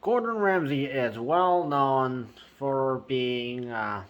Gordon Ramsay is well known for being a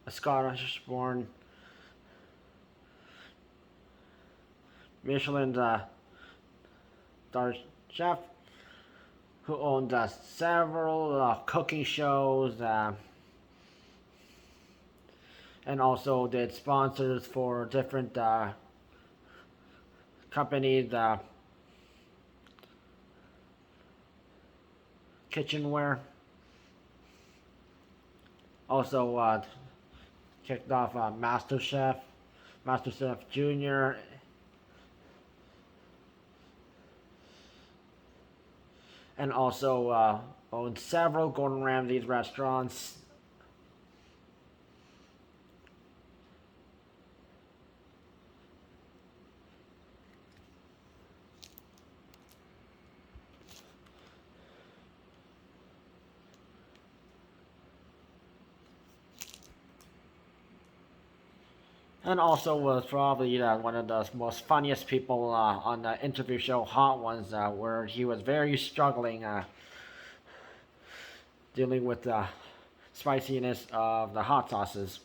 Scottish-born Michelin star chef who owns several cooking shows and also did sponsors for different companies, kitchenware. Also kicked off MasterChef Junior, and also owned several Gordon Ramsay's restaurants. And also was probably one of the most funniest people on the interview show Hot Ones, where he was very struggling dealing with the spiciness of the hot sauces.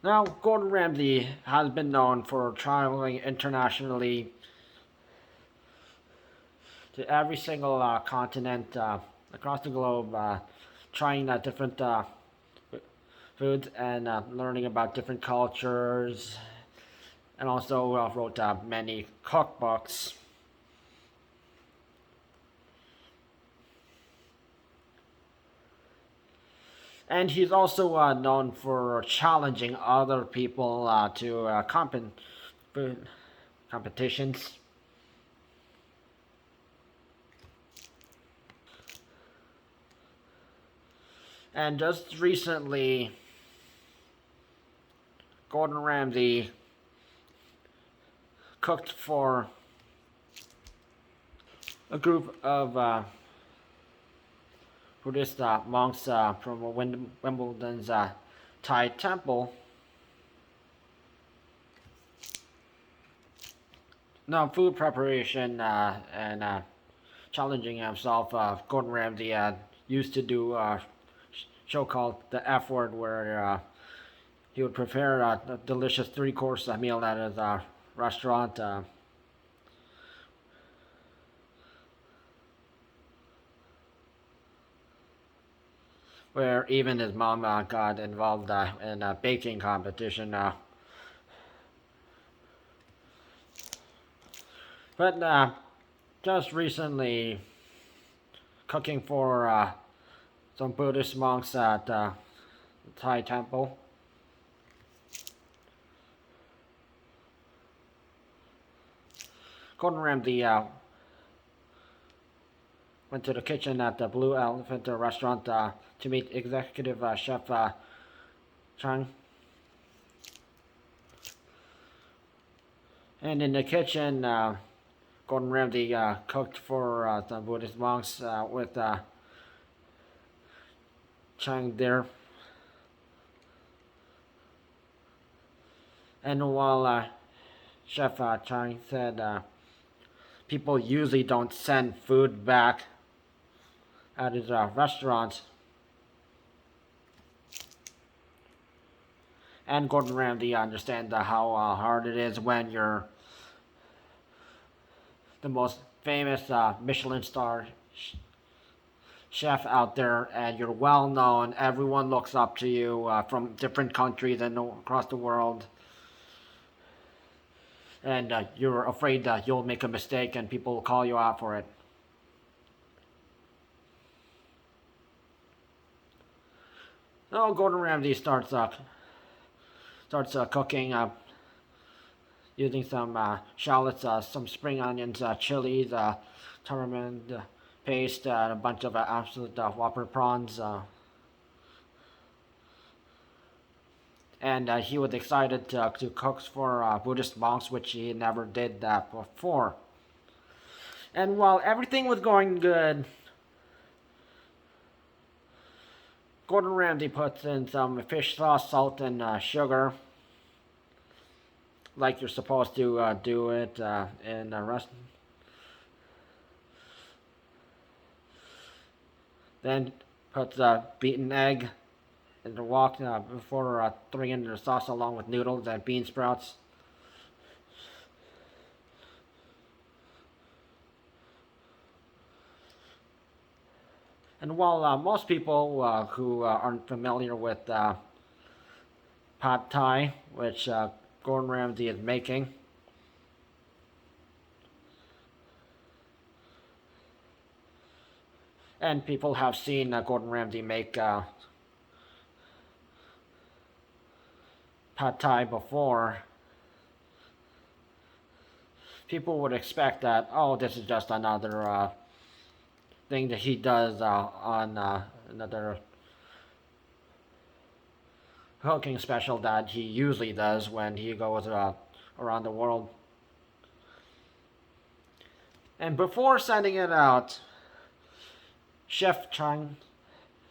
Now, Gordon Ramsay has been known for traveling internationally to every single continent across the globe, trying different foods and learning about different cultures, and also wrote many cookbooks. And he's also known for challenging other people to food competitions. And just recently, Gordon Ramsay cooked for a group of Buddhist monks from Wimbledon's Thai temple. Now, food preparation and challenging himself, Gordon Ramsay used to do a show called The F Word, where he would prepare a delicious three-course meal at his restaurant. Where even his mom got involved in a baking competition. But just recently, cooking for some Buddhist monks at the Thai temple. Gordon Ramsay went to the kitchen at the Blue Elephant restaurant to meet executive Chef Chang. And in the kitchen, Gordon Ramsay cooked for the Buddhist monks with Chang there. And while Chef Chang said people usually don't send food back at his restaurant, and Gordon Ramsay understands how hard it is when you're the most famous Michelin star chef out there, and you're well known. Everyone looks up to you from different countries and across the world. And you're afraid that you'll make a mistake and people will call you out for it. So Gordon Ramsay starts cooking using some shallots, some spring onions, chilies, tamarind paste, and a bunch of absolute whopper prawns. And he was excited to cook for Buddhist monks, which he never did that before. And while everything was going good, Gordon Ramsay puts in some fish sauce, salt, and sugar. like you're supposed to do it in a restaurant. Then put the beaten egg in the wok before throwing in the sauce along with noodles and bean sprouts. And while most people who aren't familiar with pad thai, which Gordon Ramsay is making, and people have seen Gordon Ramsay make pad thai before, people would expect that, oh, this is just another thing that he does on another cooking special that he usually does when he goes around the world. And before sending it out, Chef Chang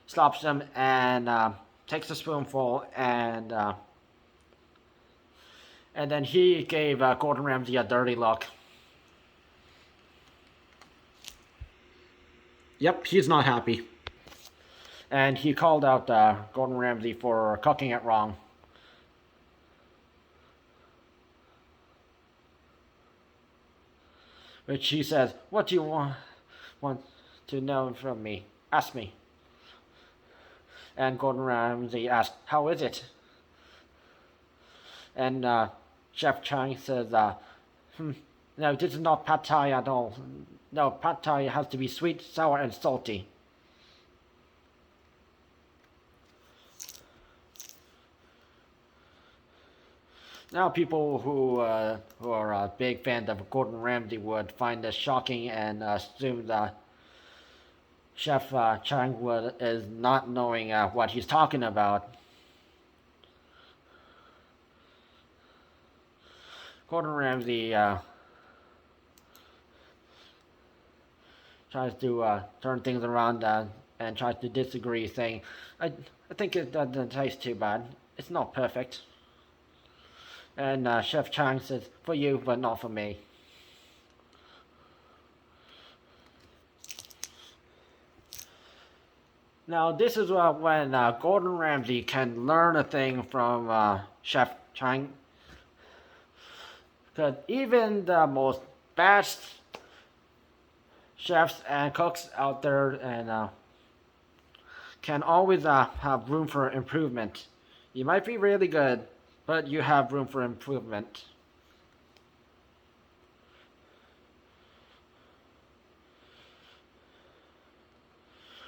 stops him and takes a spoonful, and then he gave Gordon Ramsay a dirty look. Yep, he's not happy. And he called out Gordon Ramsay for cooking it wrong. Which he says, what do you want to know from me? Ask me. And Gordon Ramsay asked, how is it? And Chef Chang says, no, this is not pad thai at all. No, pad thai has to be sweet, sour, and salty. Now, people who are big fans of Gordon Ramsay would find this shocking and assume that Chef Chang is not knowing what he's talking about. Gordon Ramsay tries to turn things around and tries to disagree, saying, I think it doesn't taste too bad. It's not perfect. And Chef Chang says, for you, but not for me. Now, this is when Gordon Ramsay can learn a thing from Chef Chang. Because even the most best chefs and cooks out there and can always have room for improvement. You might be really good, but you have room for improvement.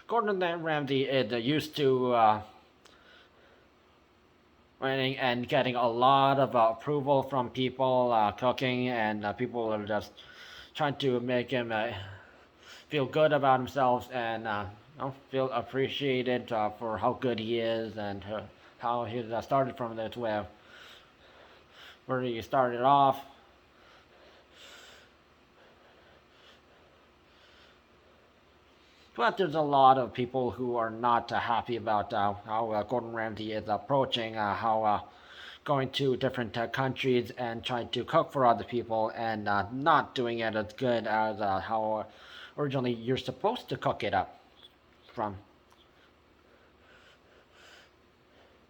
Gordon Ramsay is used to winning and getting a lot of approval from people cooking, and people are just trying to make him feel good about himself and feel appreciated for how good he is and how he started from this where he started off. But there's a lot of people who are not happy about how Gordon Ramsay is approaching how going to different countries and trying to cook for other people and not doing it as good as how originally you're supposed to cook it up from.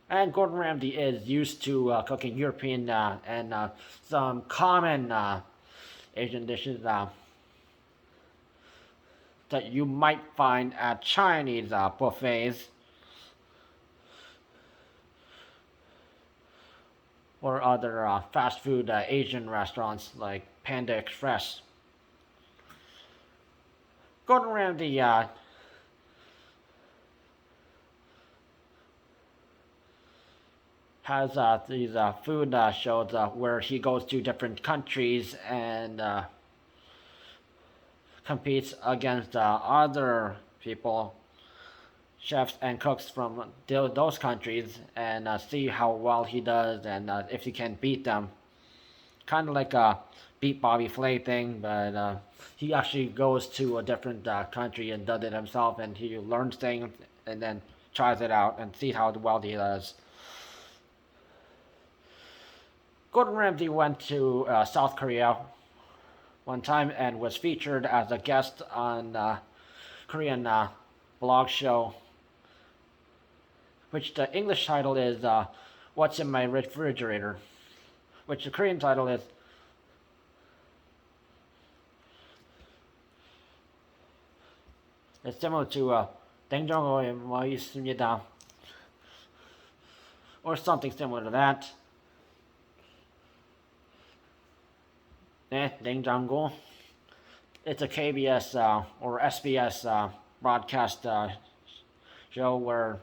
And Gordon Ramsay is used to cooking European and some common Asian dishes that you might find at Chinese buffets or other fast food Asian restaurants like Panda Express. Gordon Ramsay has these food shows where he goes to different countries and competes against other people, chefs and cooks from those countries, and see how well he does and if he can beat them. Kind of like a beat Bobby Flay thing, but he actually goes to a different country and does it himself, and he learns things and then tries it out and sees how well he does. Gordon Ramsay went to South Korea one time and was featured as a guest on a Korean blog show, which the English title is What's in My Refrigerator, which the Korean title is it's similar to 냉장고에 뭐 있습니다, or something similar to that. 네, 냉장고. It's a KBS or SBS broadcast show where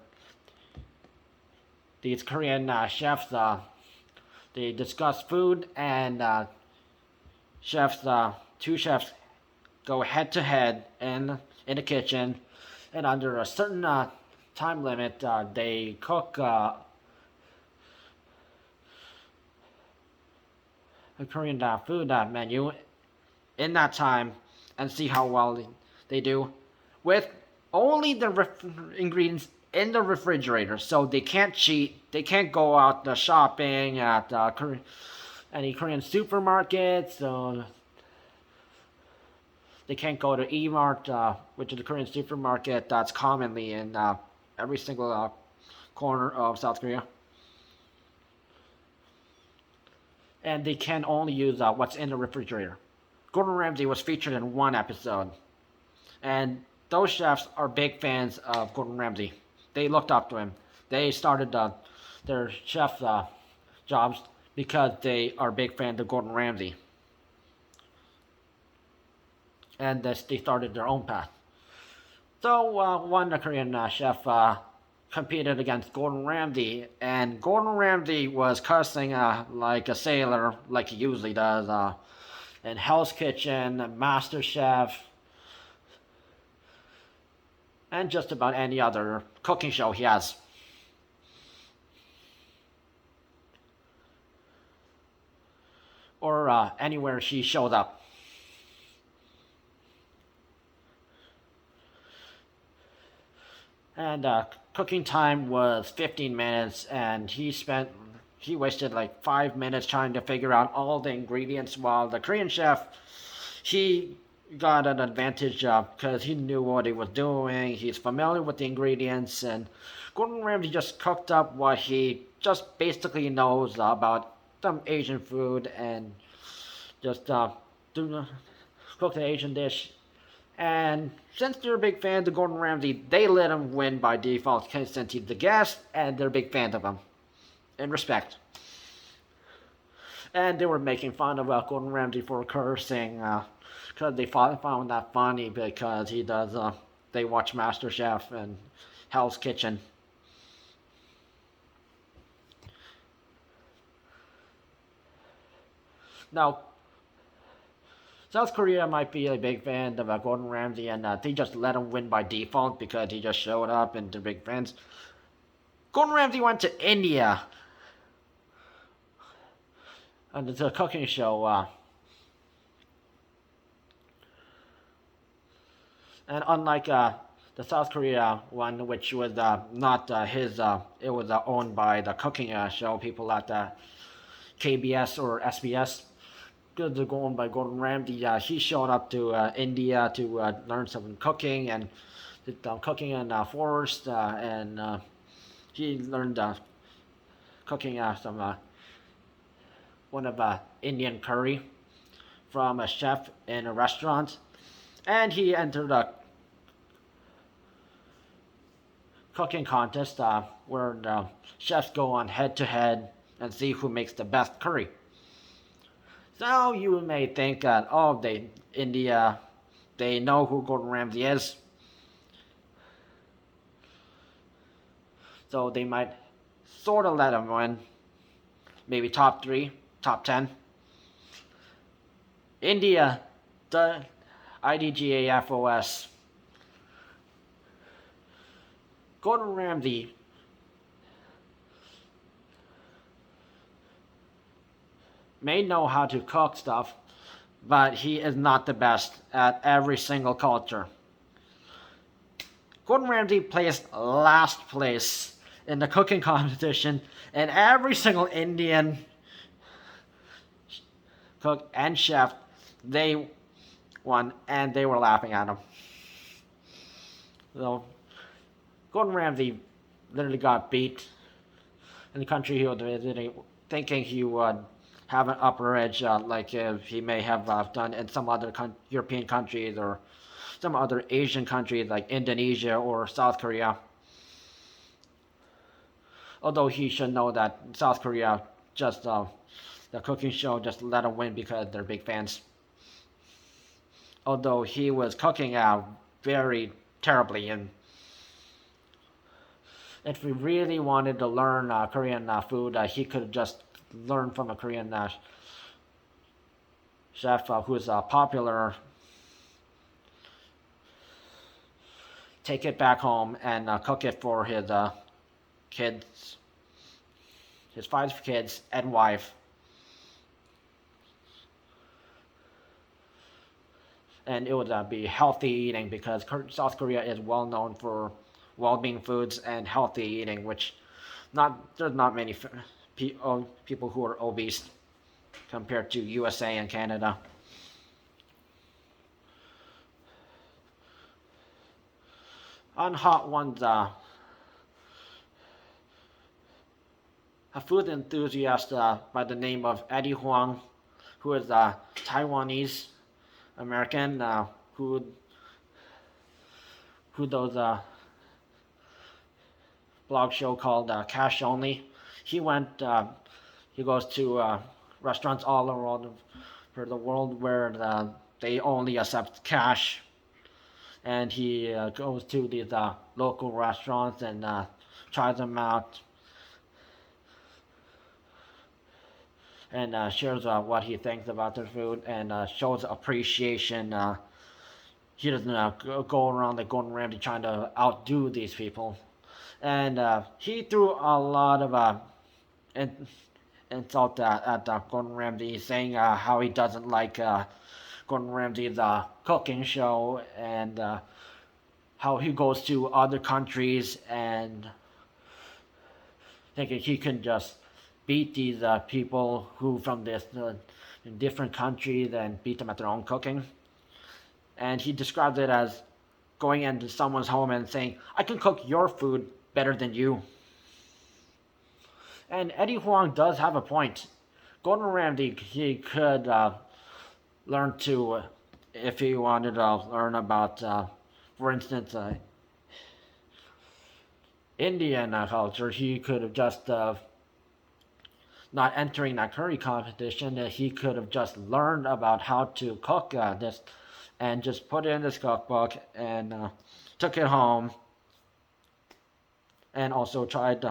these Korean chefs they discuss food, and two chefs go head to head in the kitchen, and under a certain time limit they cook a Korean food menu in that time and see how well they do with only the ingredients in the refrigerator. So they can't cheat. They can't go out shopping at any Korean supermarkets. So they can't go to E-Mart, which is a Korean supermarket that's commonly in every single corner of South Korea. And they can only use what's in the refrigerator. Gordon Ramsay was featured in one episode, and those chefs are big fans of Gordon Ramsay. They looked up to him. They started their chef jobs because they are big fans of Gordon Ramsay, and they started their own path. So one Korean chef competed against Gordon Ramsay, and Gordon Ramsay was cursing like a sailor, like he usually does, in Hell's Kitchen, Master Chef, and just about any other cooking show he has. Or anywhere he shows up. And cooking time was 15 minutes, and he wasted like 5 minutes trying to figure out all the ingredients, while the Korean chef, he got an advantage because he knew what he was doing. He's familiar with the ingredients, and Gordon Ramsay just cooked up what he just basically knows about some Asian food, and just cook the Asian dish. And since they're big fans of Gordon Ramsay, they let him win by default since he's the guest, and they're big fans of him. In respect. And they were making fun of Gordon Ramsay for cursing, because they found that funny because he does, they watch MasterChef and Hell's Kitchen. Now, South Korea might be a big fan of Gordon Ramsay, and they just let him win by default because he just showed up and they're big fans. Gordon Ramsay went to India, and it's a cooking show. And unlike the South Korea one, which was not his, it was owned by the cooking show people at KBS or SBS. Good to go on by Gordon Ramsay. He showed up to India to learn some cooking, and did cooking in forest, and he learned cooking some one of Indian curry from a chef in a restaurant, and he entered a cooking contest where the chefs go on head to head and see who makes the best curry. So you may think that, oh, India, they know who Gordon Ramsay is. So they might sort of let him win. Maybe top 3, top 10. India, the IDGAFOS. Gordon Ramsay may know how to cook stuff, but he is not the best at every single culture. Gordon Ramsay placed last place in the cooking competition in every single Indian cook and chef, they won, and they were laughing at him. So Gordon Ramsay literally got beat in the country he was visiting, thinking he would have an upper edge, like he may have done in some other European countries or some other Asian countries like Indonesia or South Korea. Although he should know that South Korea just the cooking show just let him win because they're big fans. Although he was cooking very terribly, and if he really wanted to learn Korean food, he could just learn from a Korean chef who's popular, take it back home and cook it for his kids, his 5 kids and wife. And it would be healthy eating because South Korea is well known for well-being foods and healthy eating, which there's not many people who are obese compared to USA and Canada. On hot ones, a food enthusiast by the name of Eddie Huang, who is a Taiwanese American who does blog show called Cash Only. He goes to restaurants all around for the world where they only accept cash, and he goes to these local restaurants and tries them out and shares what he thinks about their food and shows appreciation. He doesn't go around like Gordon Ramsay trying to outdo these people. And he threw a lot of insult at Gordon Ramsay, saying how he doesn't like Gordon Ramsay's cooking show and how he goes to other countries and thinking he can just beat these people who from this in different countries and beat them at their own cooking. And he describes it as going into someone's home and saying, "I can cook your food better than you." And Eddie Huang does have a point. Gordon Ramsay, he could learn to, if he wanted to learn about, for instance, Indian culture, he could have just not entering that curry competition. He could have just learned about how to cook this and just put it in this cookbook and took it home and also tried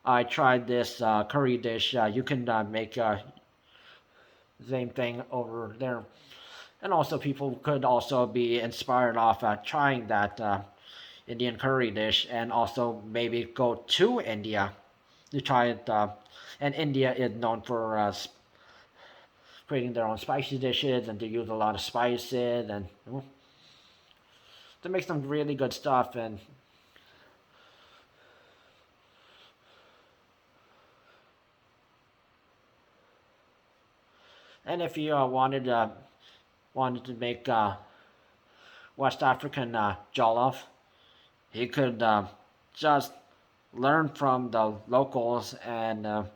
I tried this curry dish. You can make the same thing over there. And also people could also be inspired off trying that Indian curry dish and also maybe go to India to try it. And India is known for creating their own spicy dishes and to use a lot of spices and to make some really good stuff. And if you wanted to make West African jollof, he could just learn from the locals and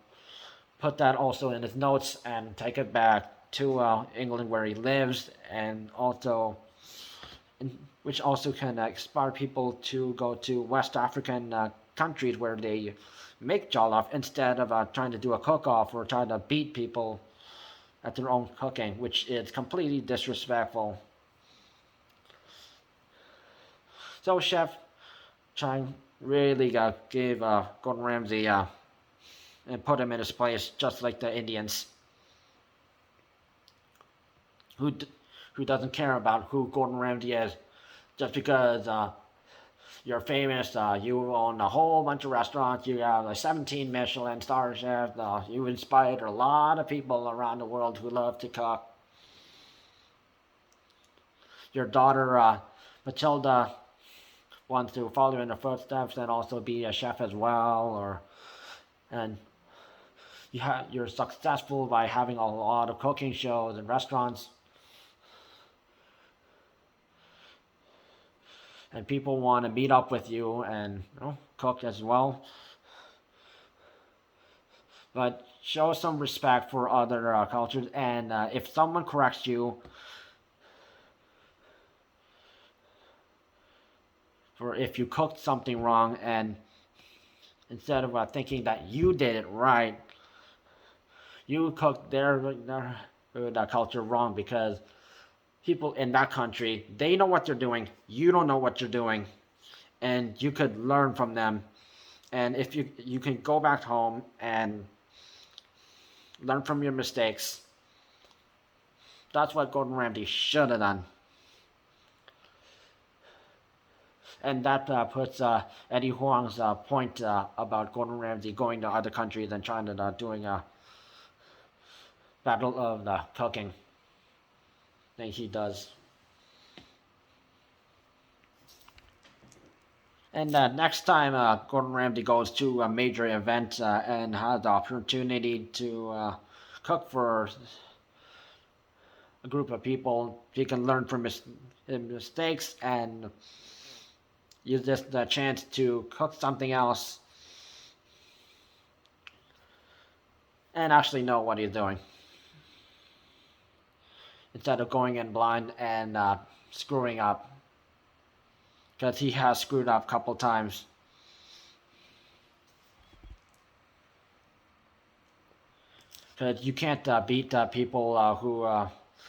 put that also in his notes and take it back to England where he lives, and also which also can inspire people to go to West African countries where they make jollof instead of trying to do a cook-off or trying to beat people at their own cooking, which is completely disrespectful. So Chef Chang really gave Gordon Ramsay and put him in his place, just like the Indians, who doesn't care about who Gordon Ramsay is, just because you're famous, you own a whole bunch of restaurants, you have like 17 Michelin star chefs, you inspired a lot of people around the world who love to cook. Your daughter Matilda wants to follow in the footsteps and also be a chef as well, and you're successful by having a lot of cooking shows and restaurants, and people want to meet up with you and cook as well. But show some respect for other cultures, and if someone corrects you for if you cooked something wrong, and instead of thinking that you did it right, you cooked their culture wrong, because people in that country, they know what they're doing, you don't know what you're doing, and you could learn from them. And if you can go back home and learn from your mistakes. That's what Gordon Ramsay should have done. And that puts Eddie Huang's point about Gordon Ramsay going to other countries and trying to doing a battle of the cooking that he does. And next time Gordon Ramsay goes to a major event and has the opportunity to cook for a group of people, he can learn from his mistakes and use this the chance to cook something else and actually know what he's doing, instead of going in blind and screwing up, because he has screwed up a couple times. Because you can't beat people who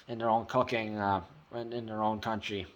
in their own cooking in their own country.